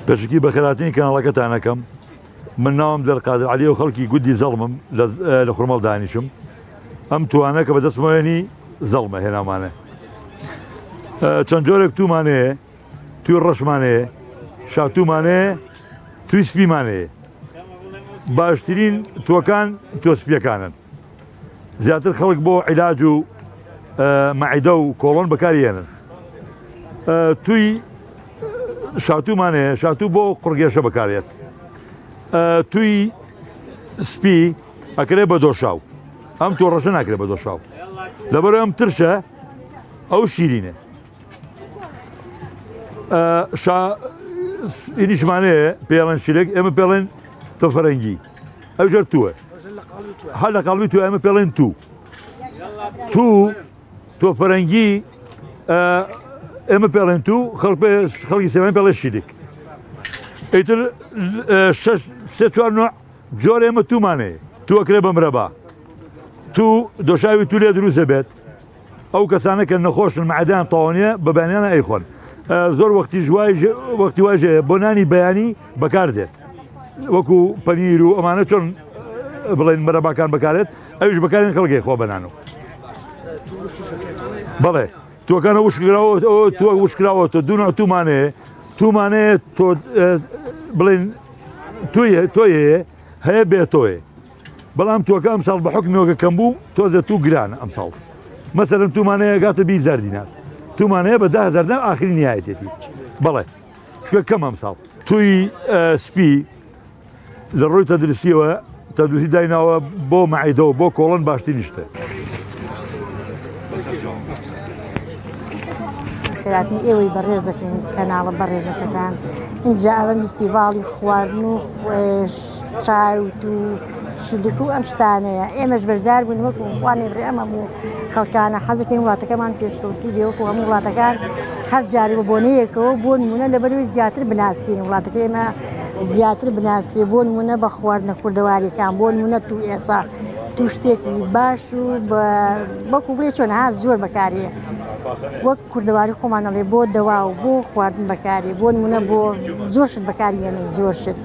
پێشکی بەخێراتنی کاناڵەکەتانەکەم من ناوم دەرقادر عەلی و خەڵکی گودی زەڵمم لە خوڕمەڵ دانیشم ئەم توانە کە بەدەستمەوێنی زەڵمە هێنامانە چەند جۆرێک تومانەیە توی ڕەشمانەیە شاتومانەیە توی سپیمانەیە باشترین تۆکان تۆسپیەکانن زیاتر خەڵک بۆ عیلاج و مەعیدە و کۆڵۆن بەکارهێنن توی شاتومانەیە شاتوو بۆ قوڕگێشە بەکارێت توی سپی ئەکرێ بە دۆشاو ئەم تۆ ڕەشە ناکرێت بە دۆشاو لەبەرەوەی ئەم ترشە ئەو شیرینە ئینیشمانەیە پێڵێن شیرێک ئێمە پێڵێن تۆ فەرەنگی ئەو ژەر تووە هەر لە قاڵبی تو ئێمە پێڵێن تۆ فەرەنگی ئێمە پێڵێن خەڵکی سێمان پێڵێ شیرێک ئیتر سێ چوار نوع جۆر ئێمە تومانەیە تو ئەکرێ بە مرەبا تو دۆشاوی تو لێ دروست دەبێت ئەو کەسانە کە نەخۆشن مەعدەیان تەواو بە بەیانیانە ئەیخۆن زۆر وەختی واژەیە بۆ نانی بەیانی بەکار دێت وەکو پەنیر و ئەمانە چۆن بڵێن مرەباکان بەکارێت ئەویش بەکارێن خەڵکی خۆ بەنانەوە بەڵێ توەکانە وشکراوە تۆ دوو تومانەیە تۆ بڵێن تۆیە هەیە بێ تۆیە بەڵام تۆکە ئەمساڵ بە حکمێوەکە کەم بوو تۆزە تو گرانە ئەمساڵ مەسەرەن تومانەیە گاتە 20,000 دینار تومانەیە بە 10,000 دینار ئاخری نیایەتێتی بەڵێ چکە کەم ئەمساڵ توی سپی لە ڕۆی تەدروسیەوە تەدروسی دایناوە بۆ مەعیدە و بۆ کۆڵۆن باشترین شتە خێراتنی ئێوەی بەڕێزەکەین کەناڵە بەڕێزەکەتان اینجا ئەوەن فستیڤاڵی خواردن و چاوت و شیلک و ئەم شتانەیە ئێمەش بەشدار بوون وەکو خوانێ بڕێ ئەمە بوو خەڵکانە حەزەکەین وڵاتەکەمان پێشکەوتی دێوەکو هەموو وڵاتەکان هەر جارێ بە بۆنەیەکەوە بۆ نمونە لەبەرەوەی زیاتر بناسیین وڵاتەکە ئێمە زیاتر بناسیێ بۆ نمونە بە خواردنە کوردەواریەکان بۆ نمونە تو ئێسا تو شتێکی باش و بەکو بڵێ چۆن ها زۆر بەکارێ وەک کوردەواری خۆمانەڵێ بۆ دەوا و بۆ خواردن بەکارێ بۆ نمونە بۆ زۆر شت بەکارهێنێ زۆر شت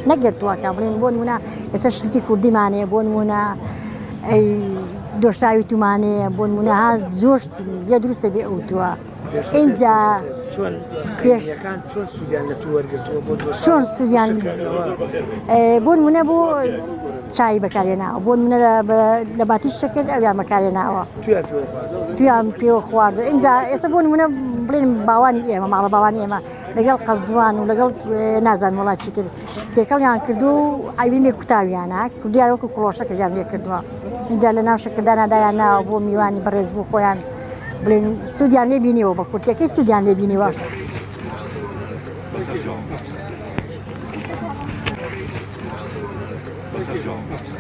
نەگەرتووەکە بڵێن بۆ نمونە ئێستا شتێکی کوردیمانەیە بۆ نمونە دۆشاوی تومانەیە بۆ نمونە ها زۆر جێ دروستە بێ ئەوتووە اینجا چۆن سوودیان بۆ نمونە بۆ چای بەکارهێناوە بۆ نمونە لە باتی شەکر ئەویان بەکارهێناوە تویان پێوە خواردن اینجا ئێستا بۆ نمونە بڵێن باوانی ئێمە ماڵە باوانی ئێمە لەگەڵ قەزوان و لەگەڵ نازان وڵاتی تر تێکەڵیان کردو و ئاوینێ کوتاویانە کردیان وەکو کڵۆشەکەیان لێ کردووە اینجا لە ناو شەکردانادایان ناوە بۆ میوانی بەڕێز بوو خۆیان بڵێن سوودیان لێ بینیەوە بە کورتەکەی سوودیان لێ بینیوە Thank you.